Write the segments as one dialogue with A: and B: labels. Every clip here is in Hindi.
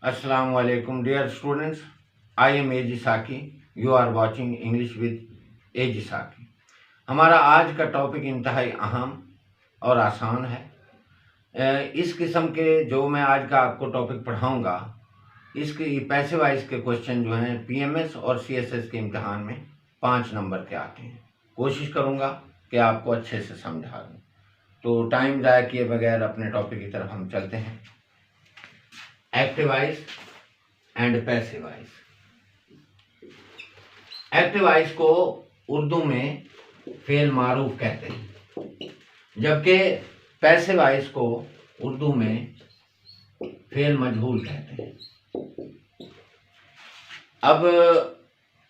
A: Assalamu alaikum dear students. I am A.G. Saki. You are watching English with A.G. Saki. हमारा आज का टॉपिक इंतहाई अहम और आसान है। इस किस्म के जो मैं आज का आपको टॉपिक पढ़ाऊंगा, इसके पैसे वाइज के क्वेश्चन जो हैं पीएमएस और सीएसएस के इम्तिहान में 5 नंबर के आते हैं। कोशिश करूंगा कि आपको अच्छे से समझा दूं। तो टाइम ज़ाया किए बगैर अपने टॉपिक की तरफ हम चलते हैं। एक्टिवाइज एंड पैसिवाइज। एक्टिवाइज को उर्दू में फेल मारूफ कहते हैं, जबकि पैसिवाइज को उर्दू में फेल मजहूल कहते हैं। अब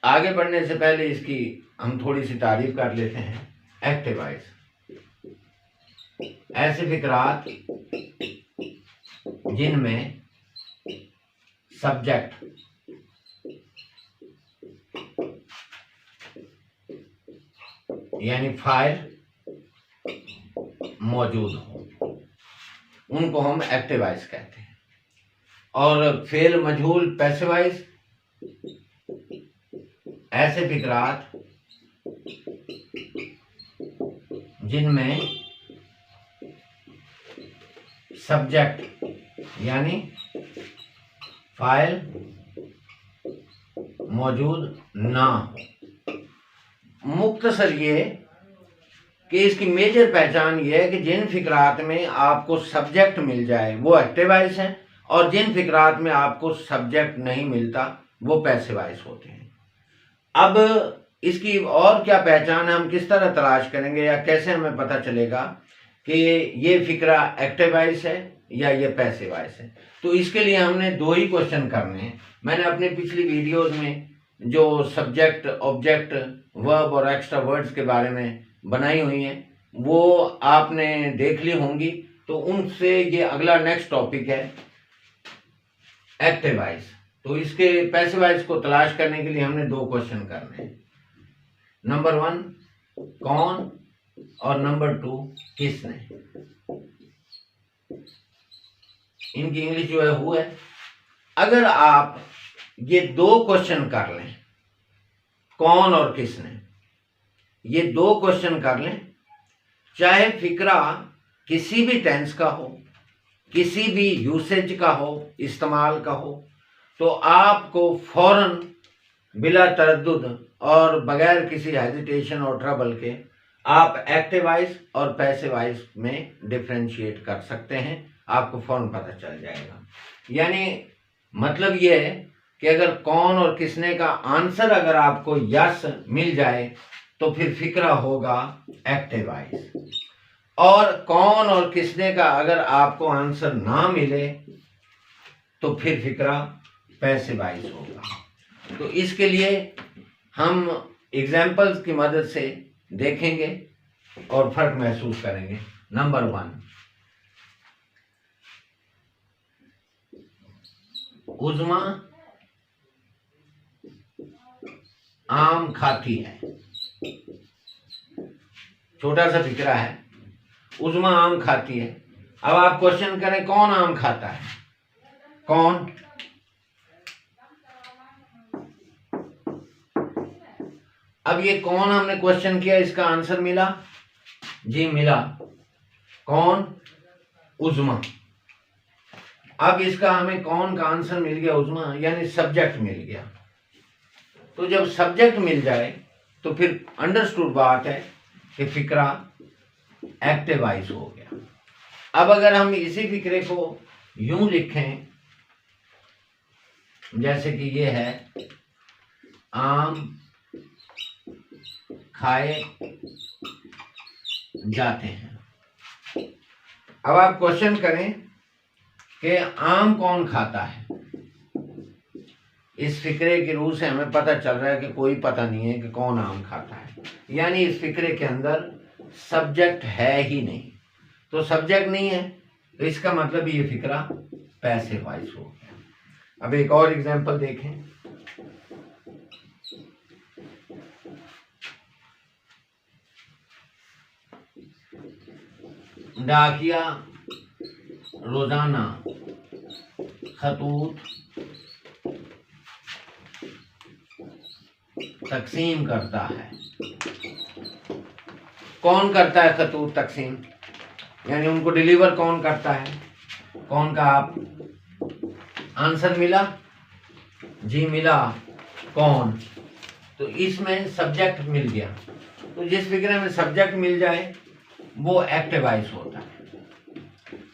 A: आगे बढ़ने से पहले इसकी हम थोड़ी सी तारीफ कर लेते हैं। एक्टिवाइज ऐसे फिक्रात जिनमें सब्जेक्ट यानी फाइल मौजूद हो, उनको हम एक्टिवाइज कहते हैं। और फेल मजहूल पैसिवाइज ऐसे फिक्रात जिनमें सब्जेक्ट यानी फाइल मौजूद ना हो। मुख्तसर ये कि इसकी मेजर पहचान ये है कि जिन फिक्रात में आपको सब्जेक्ट मिल जाए वो एक्टिवाइज हैं, और जिन फिक्रात में आपको सब्जेक्ट नहीं मिलता वो पैसिवाइज होते हैं। अब इसकी और क्या पहचान है, हम किस तरह तलाश करेंगे या कैसे हमें पता चलेगा कि ये फिक्रा एक्टिवाइज है या ये पैसिवाइज है? तो इसके लिए हमने 2 ही क्वेश्चन करने हैं। मैंने अपने पिछली वीडियोस में जो सब्जेक्ट, ऑब्जेक्ट, वर्ब और एक्स्ट्रा वर्ड्स के बारे में बनाई हुई हैं वो आपने देख ली होंगी। तो उनसे ये अगला नेक्स्ट टॉपिक है एक्टिवाइज। तो इसके पैसिवाइज को तलाश करने के लिए हमने 2 क्वेश्चन करने हैं। नंबर 1 कौन और नंबर 2 किसने। इनकी इंग्लिश जो है हु है। अगर आप ये 2 क्वेश्चन कर लें, कौन और किसने, ये 2 क्वेश्चन कर लें, चाहे फिक्रा किसी भी टेंस का हो, किसी भी यूसेज का हो, इस्तेमाल का हो, तो आपको फौरन बिला तरद्दुद और बगैर किसी हेजिटेशन और ट्रबल के आप एक्टिवाइज और पैसिवाइज में डिफरेंशिएट कर सकते हैं। आपको फौरन पता चल जाएगा। यानी मतलब ये है कि अगर कौन और किसने का आंसर अगर आपको यस मिल जाए तो फिर फिक्रा होगा एक्टिवाइज, और कौन और किसने का अगर आपको आंसर ना मिले तो फिर फिक्रा पैसिवाइज होगा। तो इसके लिए हम एग्जाम्पल्स की मदद से देखेंगे और फर्क महसूस करेंगे। नंबर 1 उज़्मा आम खाती है। छोटा सा फिक्रा है, उज़्मा आम खाती है। अब आप क्वेश्चन करें कौन आम खाता है, कौन? अब ये कौन हमने क्वेश्चन किया, इसका आंसर मिला? जी मिला। कौन? उज़्मा। अब इसका हमें कौन का आंसर मिल गया उज़्मा, यानी सब्जेक्ट मिल गया। तो जब सब्जेक्ट मिल जाए तो फिर अंडरस्टूड बात है कि फिक्रा एक्टिवाइज हो गया। अब अगर हम इसी फिक्रे को यूं लिखें जैसे कि ये है आम खाए जाते हैं। अब आप क्वेश्चन करें कि आम कौन खाता है। इस फिक्रे की रूह से हमें पता चल रहा है कि कोई पता नहीं है कि कौन आम खाता है, यानी इस फिक्रे के अंदर सब्जेक्ट है ही नहीं। तो सब्जेक्ट नहीं है तो इसका मतलब ये फिक्रा पैसिवाइज हो गया। अब एक और एग्जांपल देखें। डाकिया रोजाना खतूत तकसीम करता है। कौन करता है खतूत तकसीम, यानी उनको डिलीवर कौन करता है? कौन का आप आंसर मिला? जी मिला। कौन? तो इसमें सब्जेक्ट मिल गया। तो जिस फिक्रे में सब्जेक्ट मिल जाए वो एक्टिव वॉइस होता है।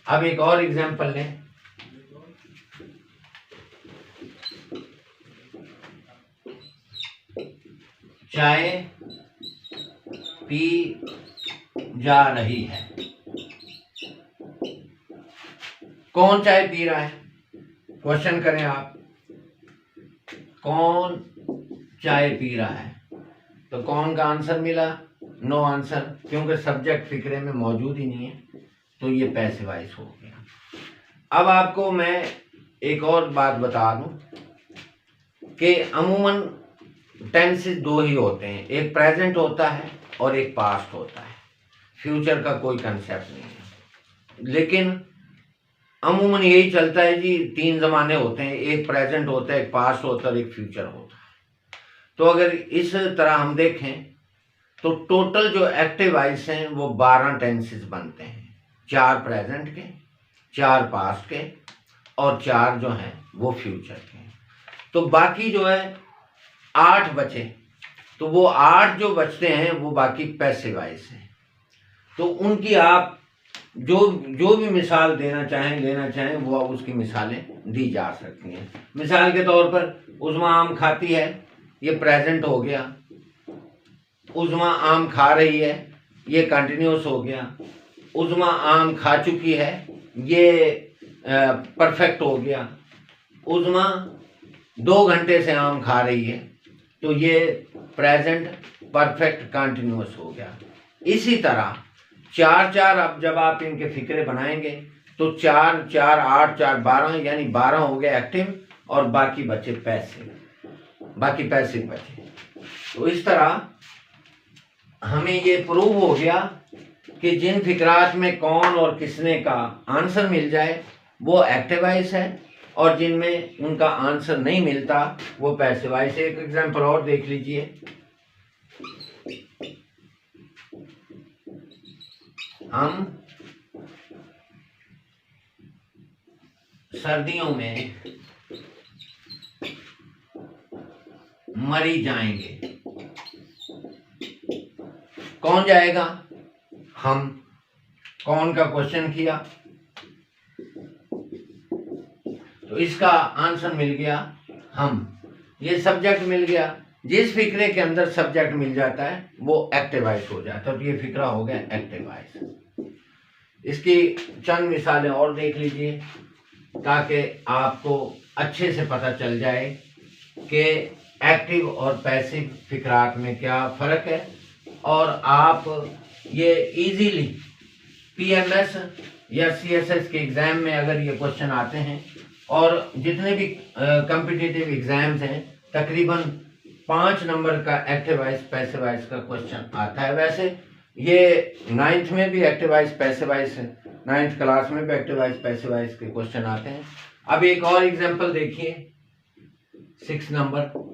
A: अब एक और एग्जांपल लें। चाय पी जा रही है। कौन चाय पी रहा है? क्वेश्चन करें आप, कौन चाय पी रहा है? तो कौन का आंसर मिला? नो आंसर, क्योंकि सब्जेक्ट फिक्रे में मौजूद ही नहीं है, तो ये पैसिव वॉइस हो गया। अब आपको मैं एक और बात बता दूं कि अमूमन टेंसेस दो ही होते हैं, एक प्रेजेंट होता है और एक पास्ट होता है। फ्यूचर का कोई कंसेप्ट नहीं है, लेकिन अमूमन यही चलता है जी, तीन ज़माने होते हैं, एक प्रेजेंट होता है, एक पास्ट होता है और एक फ्यूचर होता है। तो अगर इस तरह हम देखें तो टोटल जो एक्टिव वॉइस हैं वो 12 टेंसेस बनते हैं, 4 प्रेजेंट के, 4 पास्ट के और 4 जो हैं वो फ्यूचर के। तो बाकी जो है 8 बचे, तो वो 8 जो बचते हैं वो बाकी पैसिव वॉइस हैं। तो उनकी आप जो भी मिसाल देना चाहें, लेना चाहें, वो उसकी मिसालें दी जा सकती हैं। मिसाल के तौर पर उज़्मा आम खाती है, ये प्रेजेंट हो गया। उज़्मा आम खा रही है, ये कंटिन्यूस हो गया। उज़्मा आम खा चुकी है, ये परफेक्ट हो गया। उज़्मा 2 घंटे से आम खा रही है, तो ये प्रेजेंट परफेक्ट कंटिन्यूस हो गया। इसी तरह 4 अब जब आप इनके फिक्रे बनाएंगे तो 4 4 8 4 12, यानी 12 हो गए एक्टिव और बाकी बचे पैसिव, बाकी पैसिव बचे। तो इस तरह हमें ये प्रूव हो गया कि जिन फिक्रात में कौन और किसने का आंसर मिल जाए वो एक्टिव वॉइस है, और जिनमें उनका आंसर नहीं मिलता वो पैसिव वॉइस है। एक एग्जांपल और देख लीजिए। हम सर्दियों में मरी जाएंगे। कौन जाएगा? हम। कौन का क्वेश्चन किया, तो इसका आंसर मिल गया हम। ये सब्जेक्ट मिल गया। जिस फिक्रे के अंदर सब्जेक्ट मिल जाता है वो एक्टिव वॉइस हो जाता है, तो ये फिक्रा हो गया एक्टिव वॉइस। इसकी चंद मिसालें और देख लीजिए ताकि आपको अच्छे से पता चल जाए कि एक्टिव और पैसिव फिक्रात में क्या फ़र्क है, और आप ये इजीली पीएमएस या सीएसएस के एग्ज़ाम में अगर ये क्वेश्चन आते हैं, और जितने भी कॉम्पिटिटिव एग्ज़ाम्स हैं तकरीबन 5 नंबर का एक्टिव वॉइस पैसिव वॉइस का क्वेश्चन आता है। वैसे ये 9th में भी active voice passive voice, 9th class में भी एक्टिव वॉइस पैसिव वॉइस के क्वेश्चन आते हैं। अब एक और एग्जांपल देखिए, 6 नंबर।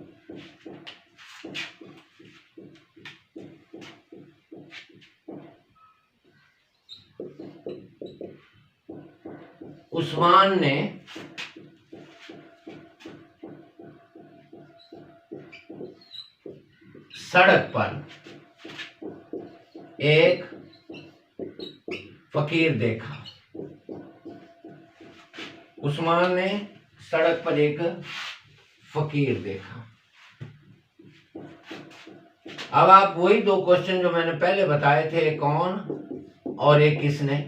A: उस्मान ने सड़क पर एक फकीर देखा। उस्मान ने सड़क पर एक फकीर देखा। अब आप वही 2 क्वेश्चन जो मैंने पहले बताए थे, कौन और एक किसने,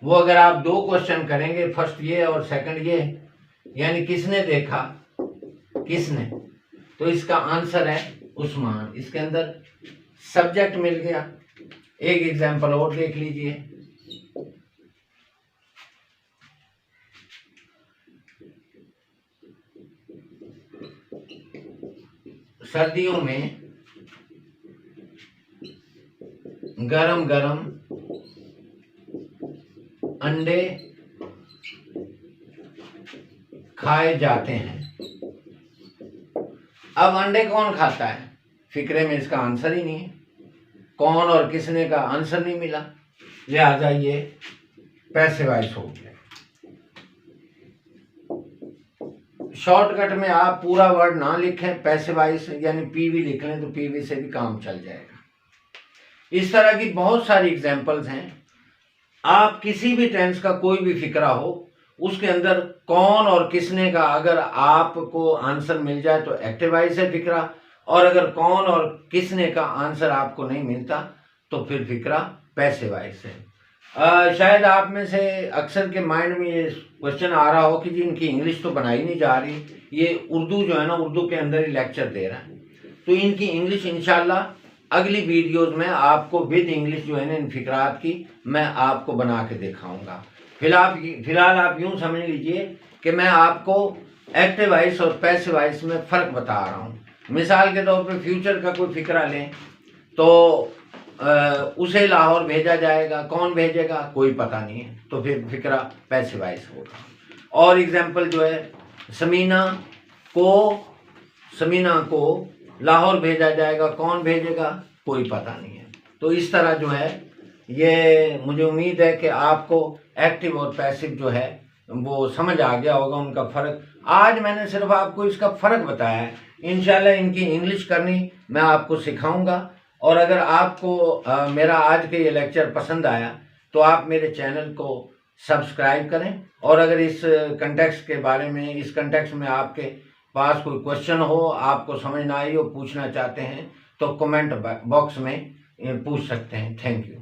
A: वो अगर आप 2 क्वेश्चन करेंगे, फर्स्ट ये और सेकंड ये, यानी किसने देखा, किसने, तो इसका आंसर है उस्मान। इसके अंदर सब्जेक्ट मिल गया। एक एग्जांपल और देख लीजिए। सर्दियों में गरम गरम अंडे खाए जाते हैं। अब अंडे कौन खाता है, फिक्रे में इसका आंसर ही नहीं है, कौन और किसने का आंसर नहीं मिला, लिहाजा ये पैसिव वॉइस हो गया। शॉर्टकट में आप पूरा वर्ड ना लिखें, पैसिव वॉइस यानी पीवी लिख लें तो पीवी से भी काम चल जाएगा। इस तरह की बहुत सारी एग्जांपल्स हैं। आप किसी भी टेंस का कोई भी फिक्रा हो, उसके अंदर कौन और किसने का अगर आपको आंसर मिल जाए तो एक्टिव वॉइस है फिक्रा, और अगर कौन और किसने का आंसर आपको नहीं मिलता तो फिर फिक्रा पैसिव वॉइस है। शायद आप में से अक्सर के माइंड में ये क्वेश्चन आ रहा हो कि जी इनकी इंग्लिश तो बनाई नहीं जा रही, ये उर्दू जो है ना उर्दू के अंदर ही लेक्चर दे रहा है। तो इनकी इंग्लिश इंशाल्लाह अगली वीडियोस में आपको विद इंग्लिश जो है ना इन फिक्रात की मैं आपको बना के दिखाऊंगा। फिलहाल आप यूं समझ लीजिए कि मैं आपको एक्टिव वॉइस और पैसिव वॉइस में फ़र्क बता रहा हूँ। मिसाल के तौर पे फ्यूचर का कोई फिक्रा लें तो उसे लाहौर भेजा जाएगा, कौन भेजेगा कोई पता नहीं है, तो फिर फिक्रा पैसिव वॉइस होगा। और एग्जांपल जो है समीना को लाहौर भेजा जाएगा, कौन भेजेगा कोई पता नहीं है। तो इस तरह जो है ये मुझे उम्मीद है कि आपको एक्टिव और पैसिव जो है वो समझ आ गया होगा उनका फ़र्क। आज मैंने सिर्फ आपको इसका फ़र्क बताया है, इंशाल्लाह इनकी इंग्लिश करनी मैं आपको सिखाऊंगा। और अगर आपको मेरा आज के ये लेक्चर पसंद आया तो आप मेरे चैनल को सब्सक्राइब करें, और अगर इस कंटेक्स्ट के बारे में, इस कंटेक्स्ट में आपके पास कोई क्वेश्चन हो, आपको समझ ना आई हो, पूछना चाहते हैं तो कमेंट बॉक्स में पूछ सकते हैं। Thank you.